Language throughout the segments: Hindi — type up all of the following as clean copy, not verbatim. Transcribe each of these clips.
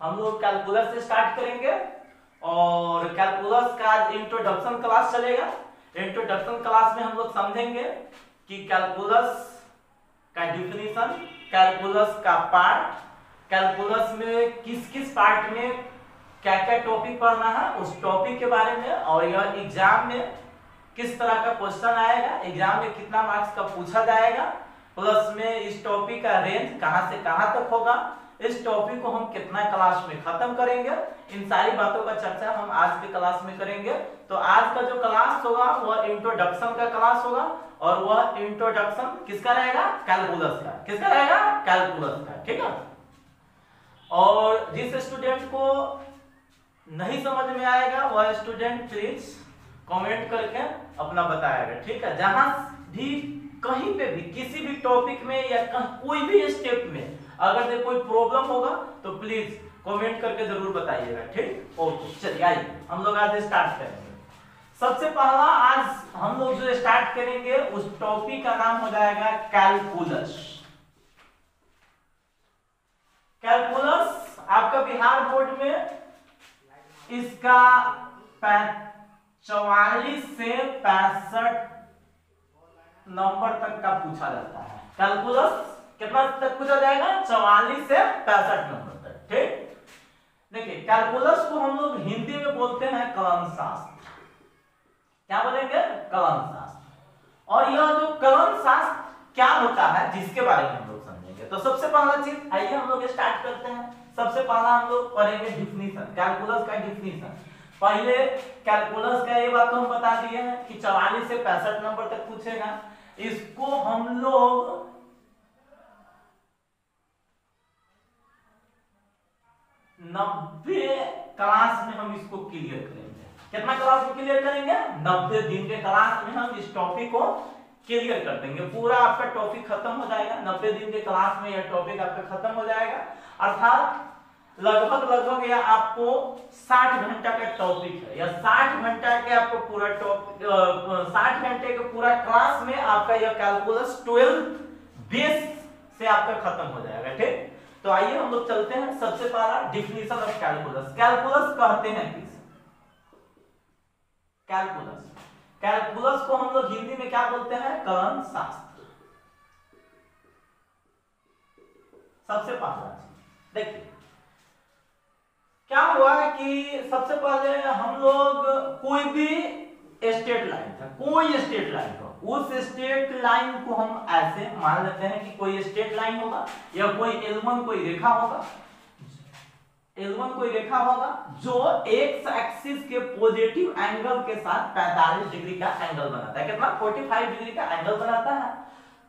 हम लोग कैलकुलस से स्टार्ट करेंगे और कैलकुलस का आज इंट्रोडक्शन क्लास चलेगा। इंट्रोडक्शन क्लास में हम लोग समझेंगे कि कैलकुलस का डिफिनीशन, कैलकुलस का पार्ट, कैलकुलस में किस किस पार्ट में क्या क्या टॉपिक पढ़ना है उस टॉपिक के बारे में, और यह एग्जाम में किस तरह का क्वेश्चन आएगा, एग्जाम में कितना मार्क्स का पूछा जाएगा, प्लस में इस टॉपिक का रेंज कहां से कहां तक होगा, इस टॉपिक को हम कितना क्लास में खत्म करेंगे, इन सारी बातों का चर्चा हम आज के क्लास में करेंगे। तो आज का जो क्लास होगा वह इंट्रोडक्शन का क्लास होगा, और वह इंट्रोडक्शन किसका रहेगा? कैलकुलस का। किसका रहेगा? कैलकुलस का। ठीक है। और जिस स्टूडेंट को नहीं समझ में आएगा वह स्टूडेंट प्लीज कमेंट करके अपना बताएगा। ठीक है। जहां भी कहीं पे भी किसी भी टॉपिक में या कोई भी स्टेप में अगर कोई प्रॉब्लम होगा तो प्लीज कमेंट करके जरूर बताइएगा। ठीक। ओके, चलिए आइए हम लोग आज स्टार्ट करेंगे। सबसे पहला आज हम लोग जो स्टार्ट करेंगे उस टॉपिक का नाम हो जाएगा कैलकुलस। कैलकुलस आपका बिहार बोर्ड में इसका 44 से 65 नंबर तक का पूछा जाता है। कैलकुलस कितना तक पूछा जाएगा? 44 से 65 नंबर तक। ठीक। देखिए, कैलकुलस को हम लोग हिंदी में बोलते हैं कलन शास्त्र। क्या बोलेंगे? कलन शास्त्र। और यह जो कलन शास्त्र क्या होता है जिसके बारे में हम लोग समझेंगे। तो सबसे पहला चीज आइए हम लोग स्टार्ट करते हैं। सबसे पहला हम लोग पढ़ेंगे डिफिनीशन, कैलकुलस का डिफिनीशन। पहले कैलकुलस का ये बात तो हम बता दिए हैं कि 44 से 65 नंबर तक पूछेगा। इसको हम लोग 90 क्लास में हम इसको क्लियर करेंगे। कितना क्लास में क्लियर करेंगे? 90 दिन के क्लास में हम इस टॉपिक को क्लियर कर देंगे। पूरा आपका टॉपिक खत्म हो जाएगा 90 दिन के क्लास में। यह टॉपिक आपका खत्म हो जाएगा, अर्थात लगभग यह आपको 60 घंटा का टॉपिक है। या 60 घंटा के आपको पूरा टॉपिक 60 घंटे के पूरा क्लास में आपका यह कैलकुलस 12 बेस से आपका खत्म हो जाएगा। ठीक। तो आइए हम लोग चलते हैं। सबसे पहला डिफिनीशन ऑफ कैलकुलस। कैलकुलस कहते हैं किस? कैलकुलस, कैलकुलस को हम लोग हिंदी में क्या बोलते हैं? कलन शास्त्र। सबसे पहला देखिए क्या हुआ कि सबसे पहले हम लोग कोई भी स्ट्रेट लाइन था, कोई स्ट्रेट लाइन हो, उस स्ट्रेट लाइन को हम ऐसे मान लेते हैं कि कोई स्ट्रेट लाइन होगा या कोई L1 कोई रेखा होगा, L1 कोई रेखा होगा जो एक्स एक्सिस के पॉजिटिव एंगल के साथ 45 डिग्री का एंगल बनाता है। कितना? 45 डिग्री का एंगल बनाता है।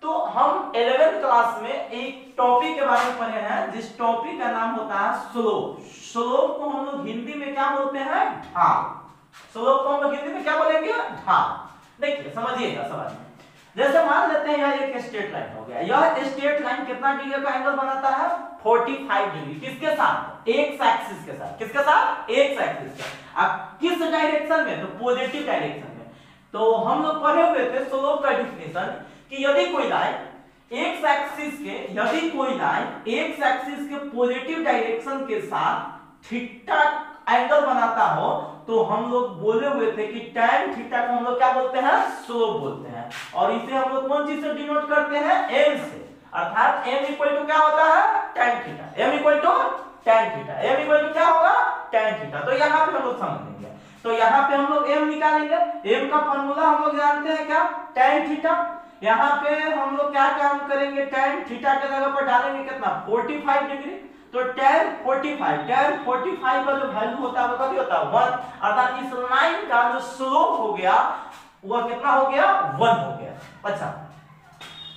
तो हम 11th क्लास में एक टॉपिक के बारे में पढ़े हैं जिस टॉपिक का नाम होता है स्लोप। स्लोप को हम लोग हिंदी में क्या बोलते हैं? ढाल। स्लोप को हम लोग हिंदी में क्या बोलेंगे? ढाल। देखिए समझिएगा सवाल में। जैसे मान लेते हैं यह एक स्ट्रेट लाइन हो गया। यह स्ट्रेट लाइन कितना डिग्री का एंगल बनाता है? 45 डिग्री। किसके साथ? एक्स एक्सिस के साथ। किसके साथ? एक्स एक्सिस के। अब किस डायरेक्शन में? तो पॉजिटिव डायरेक्शन में। तो हम लोग पढ़े हुए थे स्लोप का डिफिनीशन कि यदि कोई लाइन एक्स एक्सिस के पॉजिटिव डायरेक्शन के साथ थीटा एंगल बनाता हो तो हम लोग बोले हुए थे कि tan थीटा को हम लोग क्या बोलते हैं? स्लोप बोलते हैं। और इसे हम लोग कौन चीज से डिनोट करते हैं? m से। अर्थात m इक्वल टू क्या होता है? tan theta. m equal to tan theta. m equal to क्या होगा? tan theta. तो यहाँ पे हम लोग समझ लेंगे। तो यहाँ पे हम लोग m निकालेंगे। m का फॉर्मूला हम लोग जानते हैं क्या? tan theta. यहाँ पे हम लोग क्या काम करेंगे? tan थीटा के जगह पर डालेंगे कितना? 45 डिग्री। तो tan 45 का जो वैल्यू होता है वो कभी होता है 1। अर्थात इस लाइन का जो स्लोप हो गया वह कितना हो गया? 1 हो गया। अच्छा,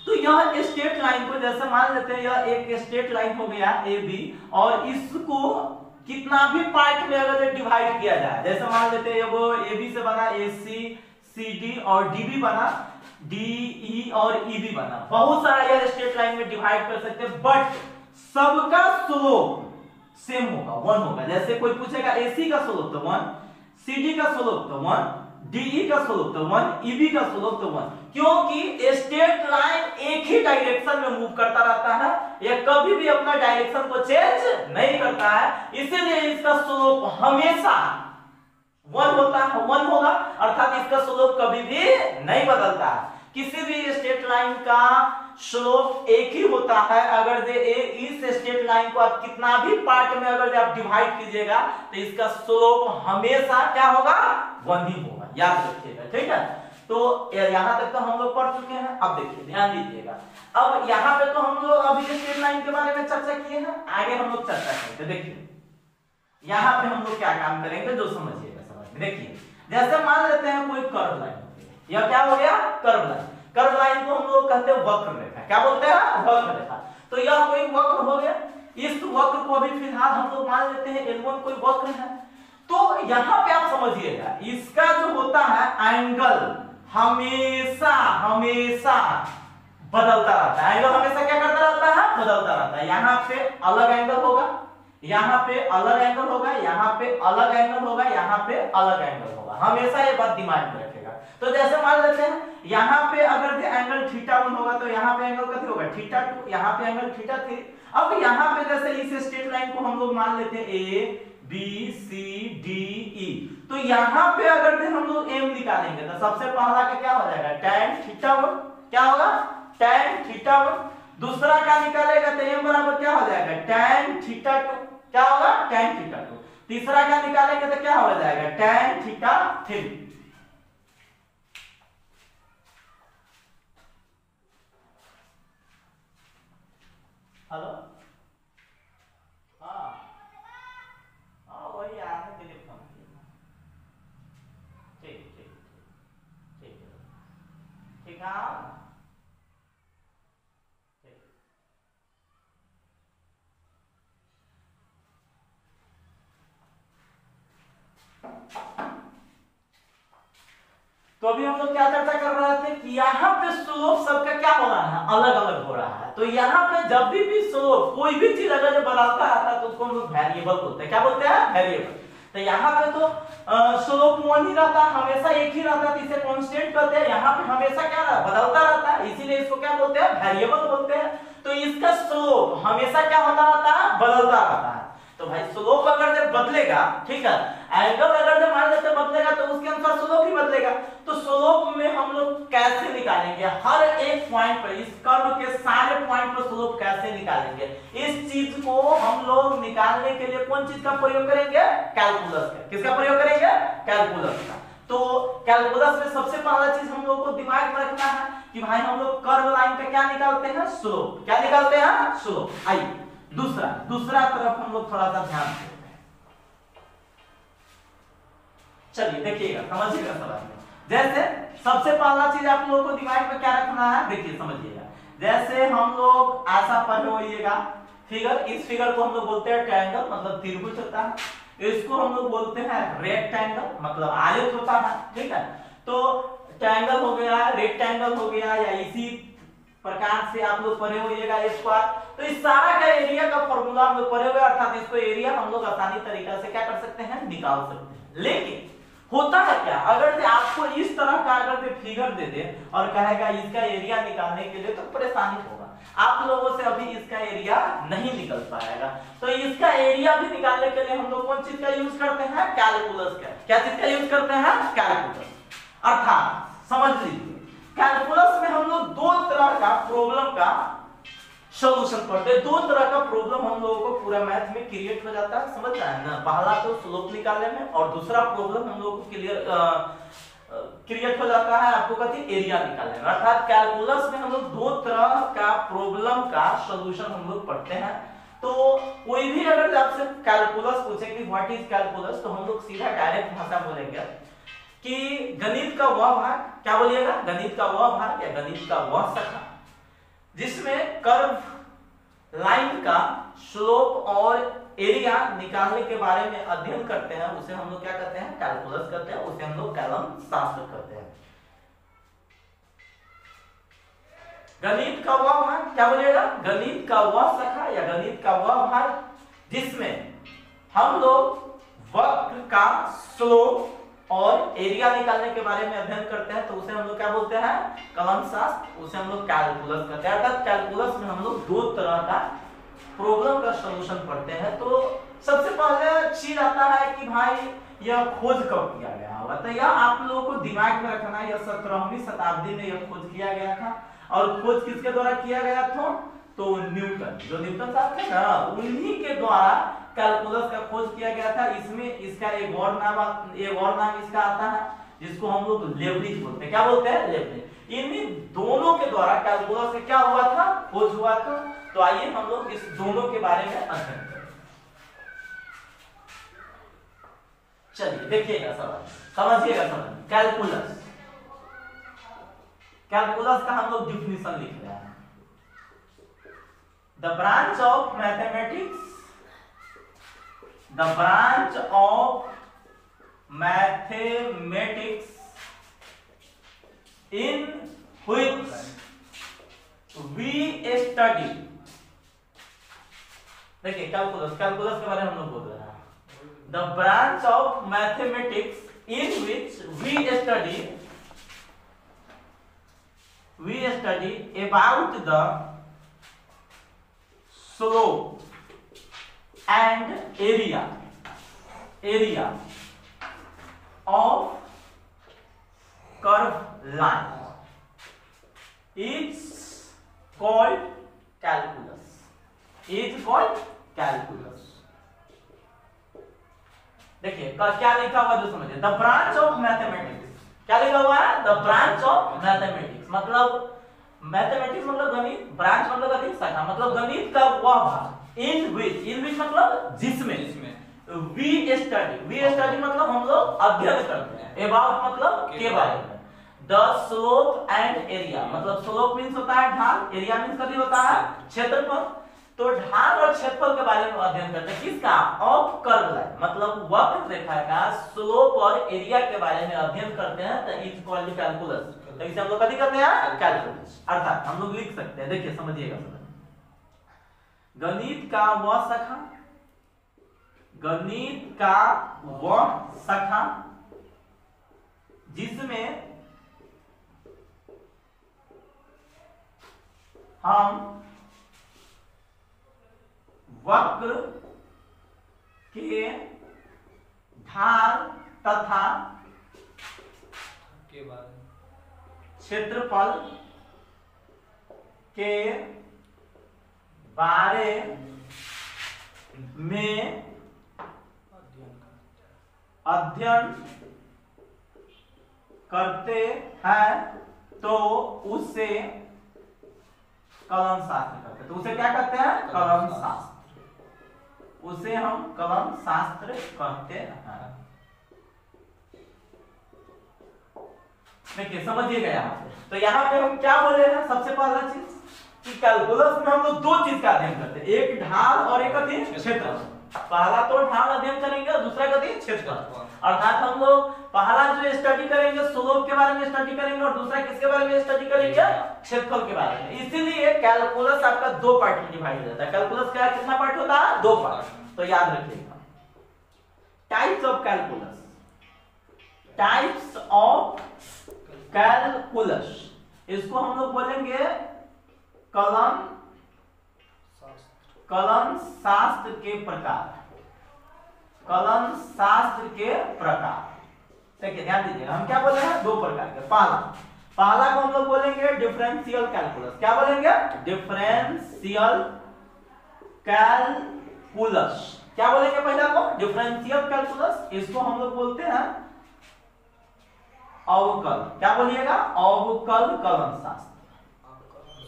तो यह स्ट्रेट लाइन को जैसे मान लेते हैं यह एक स्ट्रेट लाइन हो गया AB, और इसको कितना भी पार्ट में अगर डिवाइड किया जाए, जैसे मान लेते हैं वो AB से बना AC, CD और DB बना, DE और EB बना। बहुत सारा यह स्ट्रेट लाइन में डिवाइड कर सकते हैं, बट सबका स्लोप सेम होगा, 1 होगा। जैसे कोई पूछेगा AC का स्लोप तो 1, CD का स्लोप तो 1, DE का स्लोप तो 1, EB का स्लोप तो 1, क्योंकि स्ट्रेट लाइन एक ही डायरेक्शन में मूव करता रहता है। यह कभी भी अपना का डायरेक्शन को चेंज नहीं करता है, इसीलिए इसका स्लोप हमेशा 1 होगा, अर्थात इसका स्लोप कभी भी नहीं बदलता है। किसी भी स्ट्रेट लाइन का स्लोप एक ही होता है। अगर इस स्ट्रेट लाइन को आप कितना भी पार्ट में अगर आप डिवाइड कीजिएगा तो इसका स्लोप हमेशा क्या होगा, 1 ही होगा, याद रखिएगा, ठीक है। तो यहां तक तो हम लोग पढ़ चुके हैं। अब देखिए, ध्यान दीजिएगा, अब यहाँ पे तो हम लोग अभी स्ट्रेट लाइन के बारे में चर्चा किए हैं, आगे हम लोग चर्चा करेंगे। देखिए यहाँ पे हम लोग क्या काम करेंगे, जो समझिएगा समझ में। देखिए जैसे मान लेते हैं कोई कर्व लाइन, यह क्या हो गया, कर्व लाइन। कर्व लाइन को हम लोग कहते हैं वक्र रेखा। क्या बोलते हैं, वक्र रेखा। तो यह कोई वक्र हो गया, इस वक्र को अभी फिलहाल हम लोग मान लेते हैं L1 कोई वक्र है। तो यहाँ पे आप समझिएगा, इसका जो होता है एंगल हमेशा बदलता रहता है। एंगल हमेशा क्या करता रहता है, बदलता रहता है। यहाँ पे अलग एंगल होगा, यहाँ पे अलग एंगल होगा, यहाँ पे अलग एंगल होगा, यहाँ पे अलग एंगल होगा। हमेशा ये बात दिमाग में रखेगा। तो जैसे मान लेते हैं यहाँ पे अगर एंगल θ1 होगा तो यहाँ पे एंगल कितना होगा, θ2, यहाँ पे एंगल θ3। अब यहाँ पे जैसे इस स्ट्रेट लाइन को हम लोग मान लेते हैं A B C D E, तो यहाँ पे अगर हम लोग m निकालेंगे तो सबसे पहला का क्या हो जाएगा, tan θ1, क्या होगा, tan θ1। दूसरा का निकालेगा तो m बराबर क्या हो जाएगा, tan θ2, क्या होगा, tan θ2। तीसरा का निकालेंगे तो क्या हो जाएगा, tan θ3। हेलो, हाँ वही आने के लिए फोन किया। ठीक ठीक ठीक है, ठीक है, ठीक। तो अभी हम लोग क्या चर्चा कर रहे थे कि यहाँ पे स्लोप सबका क्या हो रहा है, अलग अलग हो रहा है। तो यहाँ पे जब भी स्लोप कोई भी चीज अगर बदलता है तो उसको हम लोग वेरिएबल बोलते हैं। क्या बोलते हैं, वेरिएबल। तो यहाँ पे तो स्लोप 1 ही रहता है, हमेशा एक ही रहता है, तो इसे कांस्टेंट कहते हैं। यहाँ पे हमेशा क्या रहता है, बदलता रहता है, इसीलिए इसको क्या बोलते हैं, वेरिएबल बोलते हैं। तो इसका स्लोप हमेशा क्या होता रहता है, बदलता रहता है। तो भाई स्लोप अगर जब बदलेगा, ठीक है, एंगल अगर जब मान लेते बदलेगा तो उसके अनुसार स्लोप भी बदलेगा। तो स्लोप में हम लोग कैसे निकालेंगे, हर एक पॉइंट पर, इस कर्व के सारे पॉइंट पर स्लोप कैसे निकालेंगे, इस चीज को हम लोग निकालने के लिए कौन चीज का प्रयोग करेंगे, कैलकुलस का। किसका प्रयोग करेंगे, कैलकुलस का। तो कैलकुलस में सबसे पहला चीज हम लोग को दिमाग में रखना है कि भाई हम लोग कर्व लाइन का क्या निकालते हैं, स्लोप। क्या निकालते हैं, स्लोप। आइए दूसरा तरफ हम लोग थोड़ा सा ध्यान देते हैं। चलिए देखिएगा, समझिएगा सवाल में। जैसे सबसे पहला चीज आप लोगों को दिमाग में क्या रखना है, देखिए समझिएगा। जैसे हम लोग ऐसा पढ़े होइएगा फिगर, इस फिगर को हम लोग बोलते हैं ट्रायंगल, मतलब त्रिभुज होता है। इसको हम लोग बोलते हैं रेक्टेंगल, मतलब आयत होता है, ठीक है। तो ट्रायंगल हो गया, रेक्टेंगल हो गया, या इसी प्रकार से आप लोग पढ़े होइएगा स्क्वायर। तो इस सारा का एरिया का फॉर्मूला हम लोग पढ़े हुए, अर्थात इसको एरिया हम लोग आसानी तरीका से क्या कर सकते हैं, निकाल सकते हैं। लेकिन होता है क्या, अगर आपको इस तरह का अगर फिगर दे दे और कहेगा इसका एरिया निकालने के लिए, तो परेशानी होगा आप लोगों से, अभी इसका एरिया नहीं निकल पाएगा। तो इसका एरिया भी निकालने के लिए हम लोग कौन चीज का यूज करते हैं, कैलकुलस का। क्या चीज का यूज करते हैं, कैलकुलस। अर्थात समझ लीजिए, कैलकुलस में हम लोग दो तरह का प्रॉब्लम का सॉल्यूशन पढ़ते हैं। दो तरह का प्रॉब्लम हम लोगों को पूरा मैथ में क्रिएट हो जाता है, समझ रहे हैं ना। पहला तो स्लोप निकालने में, और दूसरा प्रॉब्लम हम लोगों को क्रिएट हो जाता है आपको कहते हैं एरिया निकालने में। अर्थात कैलकुलस में हम लोग दो तरह का प्रॉब्लम का सॉल्यूशन हम लोग पढ़ते हैं। तो कोई भी अगर आपसे कैलकुलस पूछे कि व्हाट इज कैलकुलस, तो हम लोग सीधा डायरेक्ट भाषा बोलेंगे कि गणित का वह भाग, क्या बोलिएगा, गणित का वह भाग या गणित का वह शाखा जिसमें कर्व लाइन का स्लोप और एरिया निकालने के बारे में अध्ययन करते हैं, उसे हम लोग क्या कहते हैं, कैलकुलस कहते हैं। उसे हम लोग कलम शास्त्र कहते हैं। गणित का वह भाग, क्या बोलिएगा, गणित का वह शाखा या गणित का वह भाग जिसमें हम लोग वक्र का स्लोप और एरिया निकालने के बारे में अध्ययन करते हैं, तो उसे हम लोग क्या बोलते हैं, कलन शास्त्र। उसे हम लोग कैलकुलस कहते हैं। अर्थात कैलकुलस में हम लोग दो तरह का प्रॉब्लम का सॉल्यूशन पढ़ते हैं तो सबसे पहले चीज आता है कि भाई यह खोज कब किया गया होगा। तो यह आप लोगों को दिमाग में रखना है, यह 17वीं शताब्दी में यह खोज किया गया था। और खोज किसके द्वारा किया गया था? तो न्यूटन, जो न्यूटन साहब थे ना, उन्हीं के द्वारा कैलकुलस का खोज किया गया था। इसमें इसका एक और नाम इसका आता है जिसको हम लोग लेबनिज बोलते हैं। क्या बोलते हैं? लेबनिज। इन्हीं दोनों के द्वारा कैलकुलस का क्या हुआ था? खोज हुआ था। तो आइए हम लोग इस दोनों के बारे में अध्ययन करें। चलिए देखिएगा सवाल, समझिएगा। कैलकुलस का हम लोग डिफिनीशन लिख रहे हैं। The branch of mathematics in which we study. देखिए कैलकुलस के बारे में हम लोग बोल रहे हैं। The branch of mathematics in which we study about the slope and area of curved line is called calculus. देखिए क्या लिखा हुआ जो समझिए, द ब्रांच ऑफ मैथमेटिक्स। क्या लिखा हुआ है? द ब्रांच ऑफ मैथमेटिक्स मतलब मैथमेटिक्स मतलब गणित, ब्रांच मतलब गणित, शाखा मतलब गणित का वह भाग। इन विच मतलब जिसमें वी स्टडी मतलब हम लोग अध्ययन करते हैं। अबाउट मतलब के बारे में। द स्लोप एंड एरिया मतलब स्लोप मींस होता है ढाल, एरिया मींस कभी होता है क्षेत्रफल। तो ढाल और क्षेत्रफल के बारे में अध्ययन करते हैं। किसका? ऑफ कर्व लाइन मतलब वक्र रेखा का स्लोप और एरिया के बारे में अध्ययन करते हैं। तो इज कॉल्ड कैलकुलस। तो इसे हम लोग कभी करते हैं? कैलकुलस। अर्थात हम लोग लिख सकते हैं, देखिए समझिएगा। गणित का वह शाखा जिसमें हम वक्र के ढाल तथा क्षेत्रफल के बारे में अध्ययन करते हैं तो उसे कलन शास्त्र कहते हैं। तो उसे क्या कहते हैं? कलन शास्त्र। उसे हम कलन शास्त्र कहते हैं। देखिए समझिएगा यहाँ पे। तो यहाँ पे हम क्या बोले हैं? सबसे पहला चीज कि कैलकुलस में हम लोग दो चीज का अध्ययन करते हैं, एक ढाल और एक क्षेत्रफल। पहला तो ढाल अध्ययन करेंगे और दूसरा क्षेत्रफल। अर्थात हम लोग पहला जो स्टडी करेंगे स्लोप के बारे में स्टडी करेंगे और दूसरा किसके बारे में स्टडी करेंगे? क्षेत्रफल के बारे में। इसीलिए कैलकुलस आपका दो पार्ट में डिवाइड होता है। कैलकुलस का कितना पार्ट होता है? दो पार्ट। तो याद रखिएगा। टाइप्स ऑफ कैलकुलस, इसको हम लोग बोलेंगे कलन शास्त्र के प्रकार। देखिए ध्यान दीजिएगा, हम क्या बोले हैं? दो प्रकार के। पहला को हम लोग बोलेंगे डिफरेंशियल कैलकुलस। क्या बोलेंगे? Differential calculus. क्या बोलेंगे पहला को? Differential calculus. इसको हम लोग बोलते हैं अवकल। क्या बोलिएगा? अवकल कलन शास्त्र।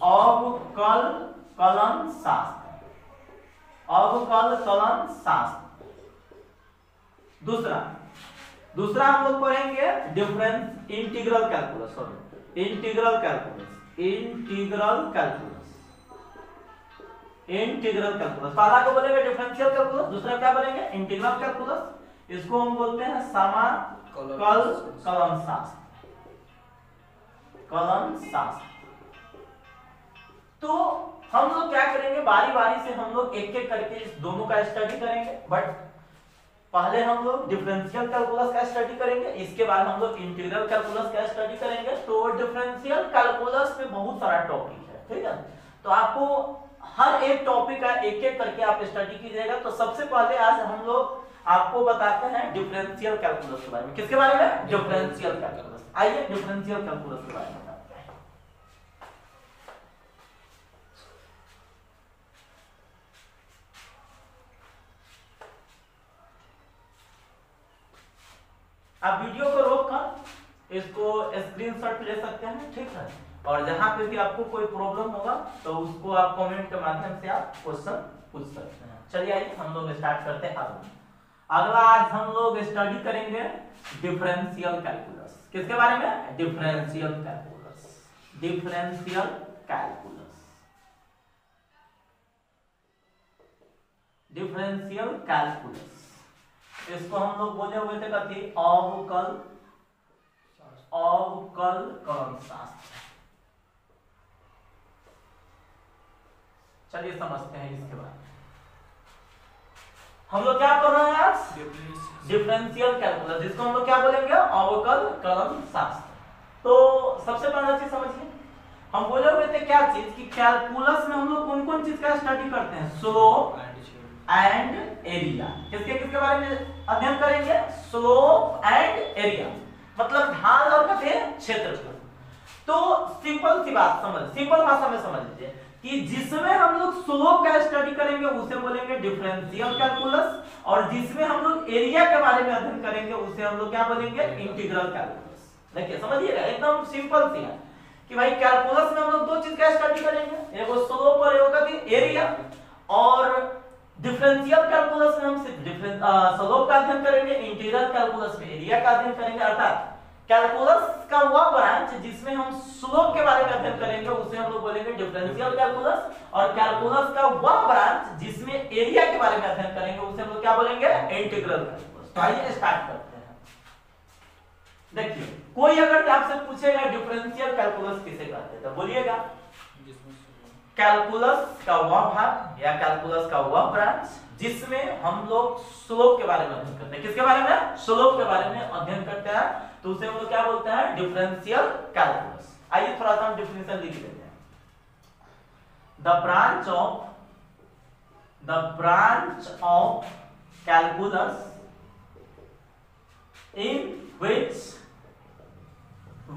अवकल कलन शास्त्र। दूसरा हम लोग पढ़ेंगे इंटीग्रल कैलकुलस। पहला को बोलेंगे डिफरेंशियल कैलकुलस, दूसरा क्या बोलेंगे? Integral calculus. इसको हम बोलते हैं समाकल कलन शास्त्र। तो हम लोग क्या करेंगे? बारी बारी से हम लोग एक एक करके इस दोनों का स्टडी करेंगे। बट पहले हम लोग डिफरेंशियल कैलकुलस का स्टडी करेंगे, इसके बाद हम लोग इंटीग्रल कैलकुलस का स्टडी करेंगे। तो डिफरेंशियल कैलकुलस में बहुत सारा टॉपिक है, ठीक है। तो आपको हर एक टॉपिक का एक एक करके आप स्टडी कीजिएगा। तो सबसे पहले आज हम लोग आपको बताते हैं डिफरेंशियल कैलकुलस के बारे में। किसके बारे में? Differential calculus. आइए डिफरेंशियल कैलकुलस के बारे में बताते हैं। आप वीडियो को रोककर इसको स्क्रीनशॉट ले सकते हैं, ठीक है। और जहां पे भी आपको कोई प्रॉब्लम होगा तो उसको आप कमेंट के माध्यम से आप क्वेश्चन पूछ सकते हैं। चलिए आइए हम लोग स्टार्ट करते हैं। अगला आज हम लोग स्टडी करेंगे डिफरेंशियल कैलकुलस। किसके बारे में? Differential calculus. Differential calculus. Differential calculus इसको हम लोग बोले हुए थे कथी? अवकल कलन शास्त्र। चलिए समझते हैं इसके बारे में। हम लोग क्या कर रहे हैं आज? डिफरेंशियल कैलकुलस, जिसको हम लोग क्या बोलेंगे? अवकल कलन शास्त्र। तो सबसे पहला चीज समझिए, हम बोले हुए थे क्या चीज कि कैलकुलस में हम लोग कौन कौन चीज का स्टडी करते हैं? Slope and area. किसके किसके बारे में अध्ययन करेंगे? स्लोप एंड एरिया, मतलब ढाल और क्षेत्रफल। तो सिंपल सी बात समझ, सिंपल भाषा में समझ लीजिए कि जिसमें हम लोग स्लोप का स्टडी करेंगे उसे बोलेंगे डिफरेंशियल कैलकुलस, और जिसमें हम लोग एरिया के बारे में अध्ययन करेंगे उसे हम लोग क्या बोलेंगे? Integral calculus. देखिए समझिएगा, एकदम सिंपल सी है कि भाई कैलकुलस में हम लोग दो चीज का स्टडी करेंगे, एक स्लोप और एक एरिया। और डिफरेंशियल कैलकुलस में हम सिर्फ स्लोप का अध्ययन करेंगे, इंटीग्रल कैलकुलस में एरिया का अध्ययन करेंगे। अर्थात कैलकुलस का वह ब्रांच जिसमें हम स्लोप के बारे में अध्ययन करेंगे उसे हम लोग बोलेंगे डिफरेंशियल कैलकुलस, और कैलकुलस का वह ब्रांच जिसमें एरिया के बारे में अध्ययन करेंगे उसे हम लोग क्या बोलेंगे? Integral calculus. तो आइए स्टार्ट करते हैं। देखिए कोई अगर आपसे पूछेगा डिफरेंशियल कैलकुलस किसे कहते हैं तो बोलिएगा कैलकुलस का वह भाग या कैलकुलस का वह ब्रांच जिसमें हम लोग स्लोप के बारे में अध्ययन करते हैं। किसके बारे में? स्लोप के बारे में अध्ययन करते हैं, तो उसे हम लोग क्या बोलते हैं? Differential calculus. आइए थोड़ा सा हम डिफिनेशन लिख देते हैं। The branch of calculus in which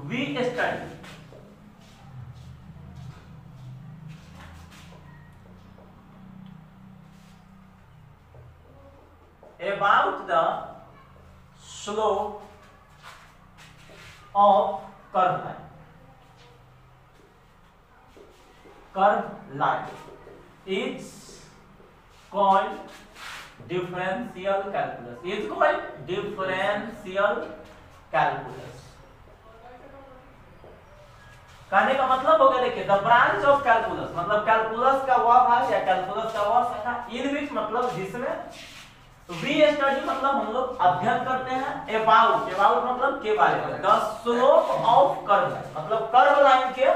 we study about the slope of curve line. Curve line is called differential calculus. Is called differential calculus. कहने का मतलब हो गया, देखिए द ब्रांच ऑफ कैलकुलस मतलब कैलकुलस का वह भाग या कैलकुलस का वह शाखा, इन विच मतलब जिसमें, वी स्टडी मतलब हम लोग अध्ययन करते हैं, अबाउट मतलब के बारे में, द स्लोप ऑफ कर्व मतलब कर्व लाइन के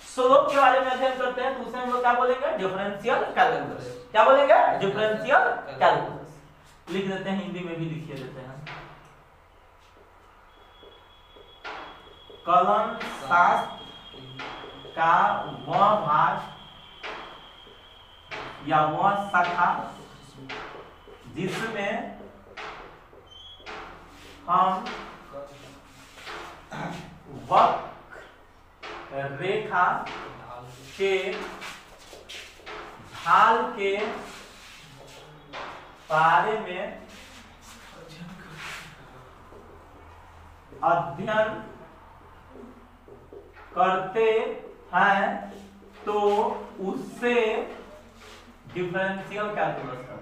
स्लोप के बारे में अध्ययन करते हैं, तो उसे हम लोग क्या बोलेंगे? Differential calculus. क्या बोलेंगे? Differential calculus. लिख देते हैं, हिंदी में भी लिखिए देते हैं। कलन शास्त्र का वह भाग या वह शाखा जिसमें हम वक्र रेखा के ढाल के बारे में अध्ययन करते हैं, तो उससे डिफरेंशियल कैलकुलस करते हैं।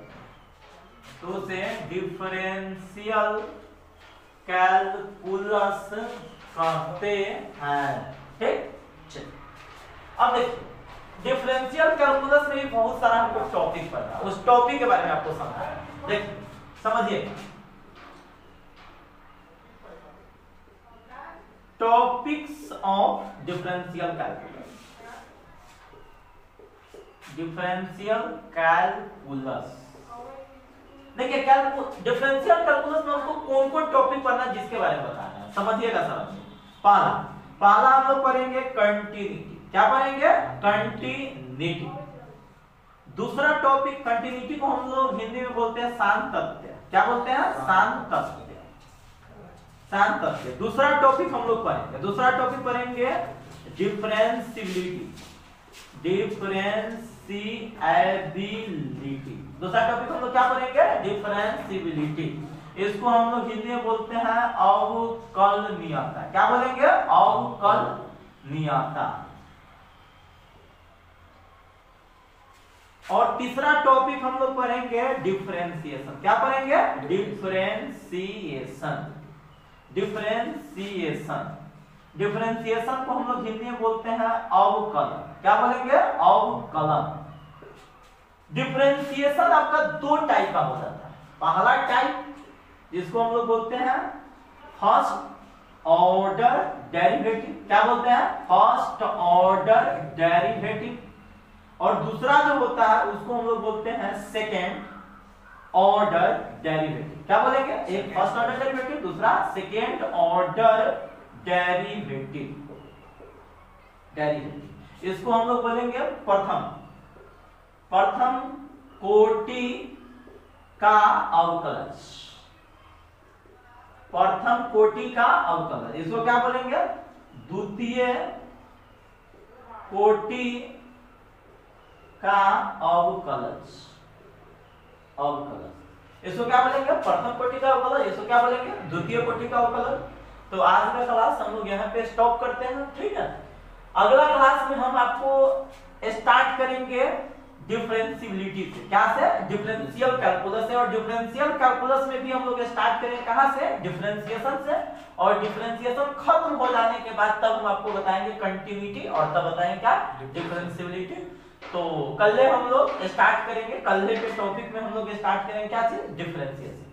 तो उसे डिफरेंशियल कैलकुलस कहते हैं। ठीक, अब देखिए डिफरेंशियल कैलकुलस में भी बहुत सारा हमको टॉपिक पढ़ना है, उस टॉपिक के बारे में आपको समझना है। देखिए समझिए, topics of differential calculus. Differential calculus, देखिए डिफरेंशियल कैलकुलस में हमको कौन कौन टॉपिक पढ़ना है जिसके बारे में बताना है, समझिएगा। पहला हम लोग पढ़ेंगे कंटिन्यूटी। क्या पढ़ेंगे? कंटिन्यूटी। दूसरा टॉपिक कंटिन्यूटी को हम लोग हिंदी में बोलते हैं सातत्य। क्या बोलते हैं? सातत्य। सातत्य दूसरा टॉपिक हम लोग पढ़ेंगे। दूसरा टॉपिक पढ़ेंगे डिफरेंशियबिलिटी। डिफरेंशिएबिलिटी दूसरा टॉपिक हम लोग क्या पढ़ेंगे? डिफरेंशियबिलिटी। इसको हम लोग हिंदी में बोलते हैं अवकलनीयता। क्या बोलेंगे? अवकलनीयता। और तीसरा टॉपिक हम लोग पढ़ेंगे डिफरेंशिएशन। क्या पढ़ेंगे? डिफरेंशिएशन। डिफरेंशिएशन डिफरेंशिएशन को हम लोग हिंदी में बोलते हैं अवकलन। क्या बोलेंगे? अवकलन। डिफरेंशिएशन आपका दो टाइप का हो जाता है। पहला टाइप जिसको हम लोग बोलते हैं फर्स्ट ऑर्डर डेरिवेटिव। क्या बोलते हैं? First order derivative. और दूसरा जो होता है उसको हम लोग बोलते हैं सेकेंड ऑर्डर डेरिवेटिव। क्या बोलेंगे? एक फर्स्ट ऑर्डर डेरिवेटिव, दूसरा सेकेंड ऑर्डर डेरिवेटिव। इसको हम लोग बोलेंगे प्रथम कोटि का अवकलज। प्रथम कोटि का अवकलज इसको क्या बोलेंगे? द्वितीय कोटि का अवकलज। इसको क्या बोलेंगे? प्रथम कोटि का अवकलज। इसको क्या बोलेंगे? द्वितीय कोटि का अवकलज। तो आज का क्लास हम लोग यहाँ पे स्टॉप करते हैं। ठीक है, अगला क्लास में हम आपको स्टार्ट करेंगे डिफरेंशियबिलिटी से। क्या से? डिफरेंशियल कैलकुलस से। और डिफरेंशियल कैलकुलस में भी हम लोग स्टार्ट करेंगे कहां से? डिफरेंशिएशन से। और डिफरेंशिएशन खत्म हो जाने के बाद तब हम आपको बताएंगे कंटिन्यूटी और तब बताएंगे क्या? डिफरेंशियबिलिटी। तो कल हम लोग स्टार्ट करेंगे, कल के टॉपिक में हम लोग स्टार्ट करेंगे क्या चीज? डिफरेंशिएशन।